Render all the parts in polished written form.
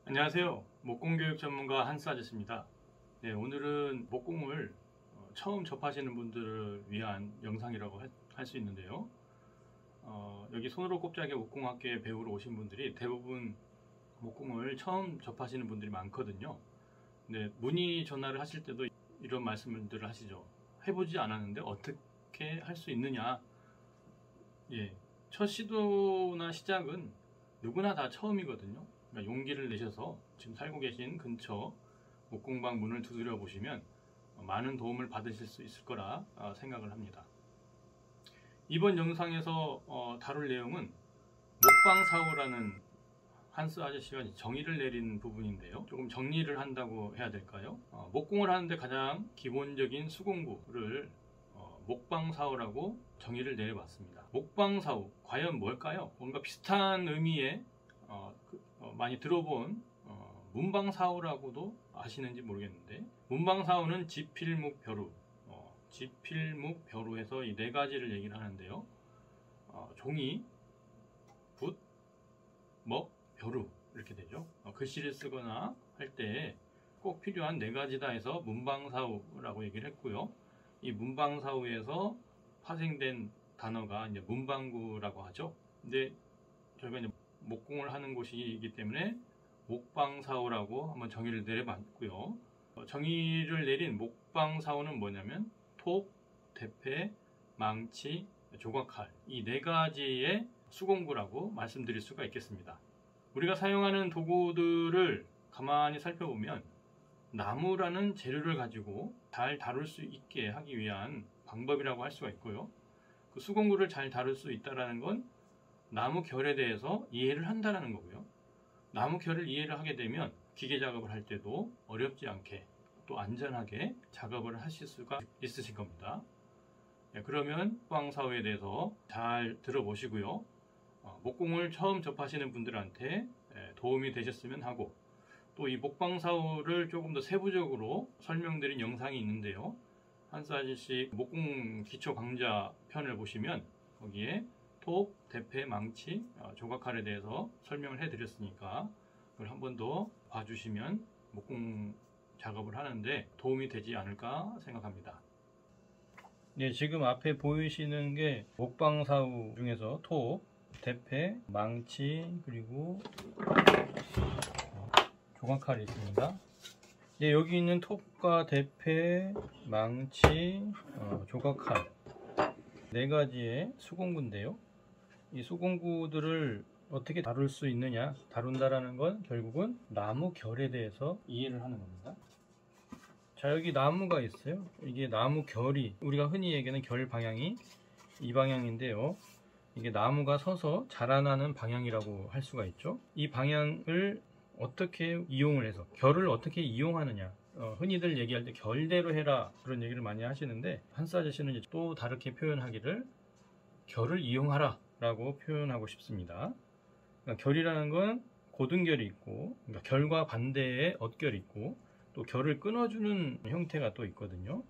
안녕하세요. 목공교육 전문가 한스 아저씨입니다. 네, 오늘은 목공을 처음 접하시는 분들을 위한 영상이라고 할 수 있는데요. 여기 손으로 꼽자기 목공학교에 배우러 오신 분들이 대부분 목공을 처음 접하시는 분들이 많거든요. 근데 문의 전화를 하실 때도 이런 말씀들을 하시죠. 해보지 않았는데 어떻게 할 수 있느냐. 예, 첫 시도나 시작은 누구나 다 처음이거든요. 그러니까 용기를 내셔서 지금 살고 계신 근처 목공방 문을 두드려 보시면 많은 도움을 받으실 수 있을 거라 생각을 합니다. 이번 영상에서 다룰 내용은 목방사후라는 한스 아저씨가 정의를 내린 부분인데요. 조금 정리를 한다고 해야 될까요? 목공을 하는데 가장 기본적인 수공구를 목방사후라고 정의를 내려봤습니다. 목방사후 과연 뭘까요? 뭔가 비슷한 의미의 많이 들어본 문방사후라고도 아시는지 모르겠는데, 문방사후는 지필묵벼루, 지필묵벼루해서 이 네 가지를 얘기를 하는데요. 종이, 붓, 먹, 벼루 이렇게 되죠. 글씨를 쓰거나 할 때 꼭 필요한 네 가지다 해서 문방사후라고 얘기를 했고요. 이 문방사후에서 파생된 단어가 이제 문방구라고 하죠. 근데 저희가 이제 목공을 하는 곳이기 때문에 목방사후라고 한번 정의를 내려봤고요. 정의를 내린 목방사후는 뭐냐면 톱, 대패, 망치, 조각칼 이 네 가지의 수공구라고 말씀드릴 수가 있겠습니다. 우리가 사용하는 도구들을 가만히 살펴보면 나무라는 재료를 가지고 잘 다룰 수 있게 하기 위한 방법이라고 할 수가 있고요. 그 수공구를 잘 다룰 수 있다는 건 나무 결에 대해서 이해를 한다는 거고요. 나무 결을 이해를 하게 되면 기계 작업을 할 때도 어렵지 않게 또 안전하게 작업을 하실 수가 있으실 겁니다. 그러면 목방사후에 대해서 잘 들어보시고요. 목공을 처음 접하시는 분들한테 도움이 되셨으면 하고, 또 이 목방사후를 조금 더 세부적으로 설명드린 영상이 있는데요. 한스 아저씨 목공 기초 강좌 편을 보시면 거기에 톱, 대패, 망치, 조각칼에 대해서 설명을 해드렸으니까 그걸 한 번 더 봐주시면 목공 작업을 하는데 도움이 되지 않을까 생각합니다. 네, 지금 앞에 보이시는 게 목방사후 중에서 톱, 대패, 망치, 그리고 조각칼이 있습니다. 네, 여기 있는 톱과 대패, 망치, 조각칼 네 가지의 수공구인데요. 이 수공구들을 어떻게 다룰 수 있느냐, 다룬다라는 건 결국은 나무 결에 대해서 이해를 하는 겁니다. 자, 여기 나무가 있어요. 이게 나무 결이, 우리가 흔히 얘기하는 결 방향이 이 방향인데요. 이게 나무가 서서 자라나는 방향이라고 할 수가 있죠. 이 방향을 어떻게 이용을 해서, 결을 어떻게 이용하느냐, 흔히들 얘기할 때 결대로 해라 그런 얘기를 많이 하시는데, 한스 아저씨는 이제 또 다르게 표현하기를 결을 이용하라 라고 표현하고 싶습니다. 그러니까 결이라는 건 고등결이 있고, 그러니까 결과 반대의 엇결이 있고, 또 결을 끊어주는 형태가 또 있거든요.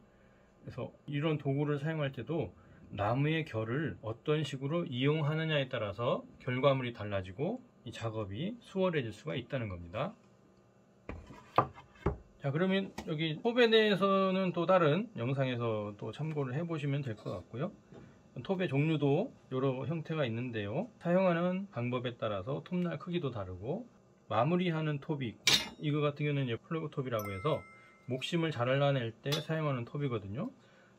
그래서 이런 도구를 사용할 때도 나무의 결을 어떤 식으로 이용하느냐에 따라서 결과물이 달라지고 이 작업이 수월해질 수가 있다는 겁니다. 자, 그러면 여기 톱에 대해서는 또 다른 영상에서 또 참고를 해보시면 될 것 같고요. 톱의 종류도 여러 형태가 있는데요. 사용하는 방법에 따라서 톱날 크기도 다르고, 마무리하는 톱이 있고, 이거 같은 경우는 이제 플러그 톱이라고 해서 목심을 잘라낼 때 사용하는 톱이거든요.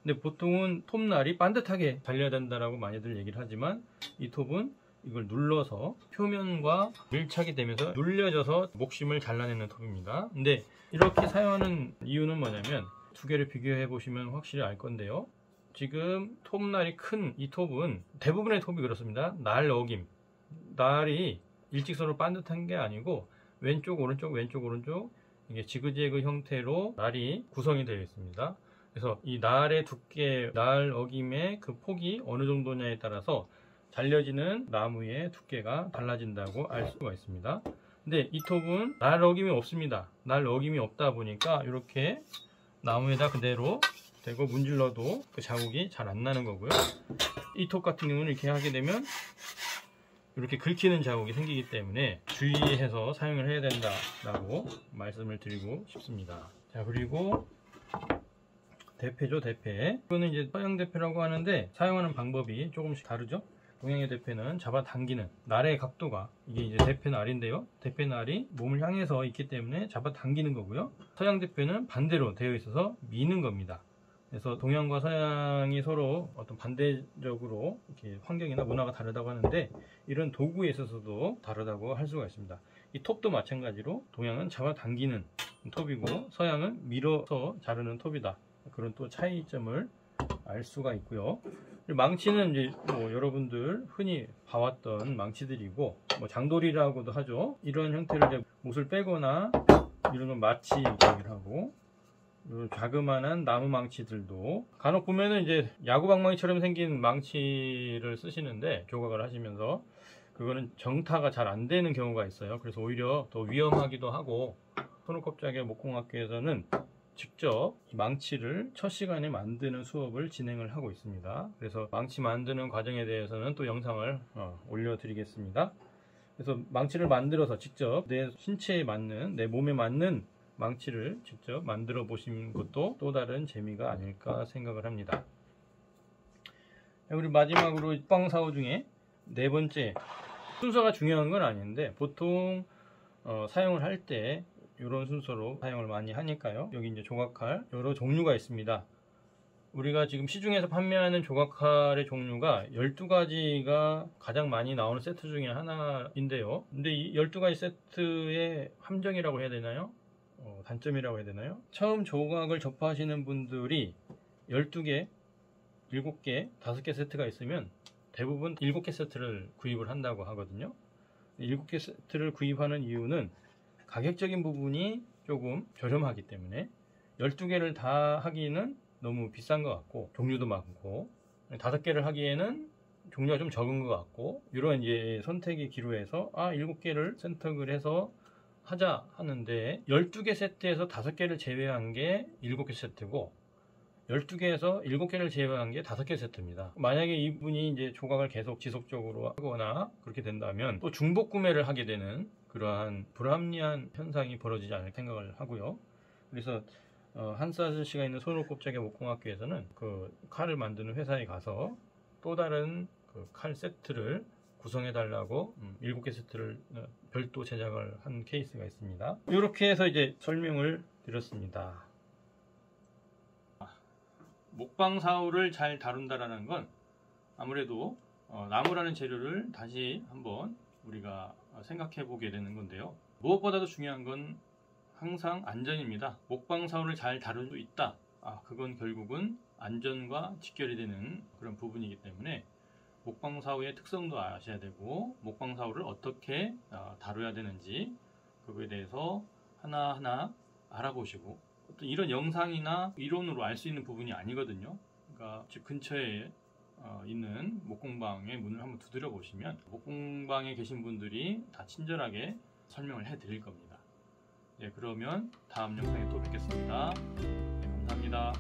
근데 보통은 톱날이 반듯하게 달려야 된다라고 많이들 얘기를 하지만, 이 톱은 이걸 눌러서 표면과 밀착이 되면서 눌려져서 목심을 잘라내는 톱입니다. 근데 이렇게 사용하는 이유는 뭐냐면, 두 개를 비교해 보시면 확실히 알 건데요. 지금 톱날이 큰 이 톱은, 대부분의 톱이 그렇습니다. 날 어김, 날이 일직선으로 반듯한 게 아니고 왼쪽 오른쪽 왼쪽 오른쪽 이게 지그재그 형태로 날이 구성이 되어 있습니다. 그래서 이 날의 두께, 날 어김의 그 폭이 어느 정도냐에 따라서 잘려지는 나무의 두께가 달라진다고 알 수가 있습니다. 근데 이 톱은 날 어김이 없습니다. 날 어김이 없다 보니까 이렇게 나무에다 그대로 대고 문질러도 그 자국이 잘 안 나는 거고요. 이 톱 같은 경우는 이렇게 하게 되면 이렇게 긁히는 자국이 생기기 때문에 주의해서 사용을 해야 된다라고 말씀을 드리고 싶습니다. 자, 그리고 대패죠, 대패. 이거는 이제 서양 대패라고 하는데 사용하는 방법이 조금씩 다르죠. 동양의 대패는 잡아당기는 날의 각도가, 이게 이제 대패 날인데요, 대패 날이 몸을 향해서 있기 때문에 잡아당기는 거고요. 서양 대패는 반대로 되어 있어서 미는 겁니다. 그래서 동양과 서양이 서로 어떤 반대적으로 이렇게 환경이나 문화가 다르다고 하는데, 이런 도구에 있어서도 다르다고 할 수가 있습니다. 이 톱도 마찬가지로 동양은 잡아당기는 톱이고 서양은 밀어서 자르는 톱이다. 그런 또 차이점을 알 수가 있고요. 망치는 이제 뭐 여러분들 흔히 봐왔던 망치들이고, 뭐 장돌이라고도 하죠. 이런 형태를 이제 못을 빼거나 이런 건 마치 얘기를 하고, 자그마한 나무 망치들도 간혹 보면은 이제 야구방망이처럼 생긴 망치를 쓰시는데, 조각을 하시면서 그거는 정타가 잘 안 되는 경우가 있어요. 그래서 오히려 더 위험하기도 하고, 손오kop자기 목공학교에서는 직접 망치를 첫 시간에 만드는 수업을 진행을 하고 있습니다. 그래서 망치 만드는 과정에 대해서는 또 영상을 올려드리겠습니다. 그래서 망치를 만들어서 직접 내 신체에 맞는, 내 몸에 맞는 망치를 직접 만들어 보신 것도 또 다른 재미가 아닐까 생각을 합니다. 우리 마지막으로 먹방사오 중에 네 번째, 순서가 중요한 건 아닌데 보통 사용을 할 때 이런 순서로 사용을 많이 하니까요. 여기 이제 조각칼 여러 종류가 있습니다. 우리가 지금 시중에서 판매하는 조각칼의 종류가 12가지가 가장 많이 나오는 세트 중에 하나인데요. 근데 이 12가지 세트의 함정이라고 해야 되나요? 단점이라고 해야 되나요? 처음 조각을 접하시는 분들이 12개, 7개, 5개 세트가 있으면 대부분 7개 세트를 구입을 한다고 하거든요. 7개 세트를 구입하는 이유는 가격적인 부분이 조금 저렴하기 때문에, 12개를 다 하기는 너무 비싼 것 같고 종류도 많고, 5개를 하기에는 종류가 좀 적은 것 같고, 이런 이제 선택의 기로에서 7개를 선택을 해서 하자 하는데, 12개 세트에서 5개를 제외한 게 7개 세트고 12개에서 7개를 제외한 게 5개 세트입니다. 만약에 이분이 이제 조각을 계속 지속적으로 하거나 그렇게 된다면 또 중복 구매를 하게 되는 그러한 불합리한 현상이 벌어지지 않을 생각을 하고요. 그래서 한스 아저씨가 있는 손오kop자기 목공학교에서는 그 칼을 만드는 회사에 가서 또 다른 그 칼 세트를 구성해 달라고 7개 세트를 별도 제작을 한 케이스가 있습니다. 이렇게 해서 이제 설명을 드렸습니다. 목방사오를 잘 다룬다라는 건 아무래도 나무라는 재료를 다시 한번 우리가 생각해 보게 되는 건데요. 무엇보다도 중요한 건 항상 안전입니다. 목방사오를 잘 다룰 수 있다. 그건 결국은 안전과 직결이 되는 그런 부분이기 때문에 목방사오의 특성도 아셔야 되고, 목방사오를 어떻게 다뤄야 되는지 그거에 대해서 하나하나 알아보시고, 또 이런 영상이나 이론으로 알 수 있는 부분이 아니거든요. 그러니까 집 근처에 있는 목공방의 문을 한번 두드려 보시면 목공방에 계신 분들이 다 친절하게 설명을 해 드릴 겁니다. 네, 그러면 다음 영상에 또 뵙겠습니다. 네, 감사합니다.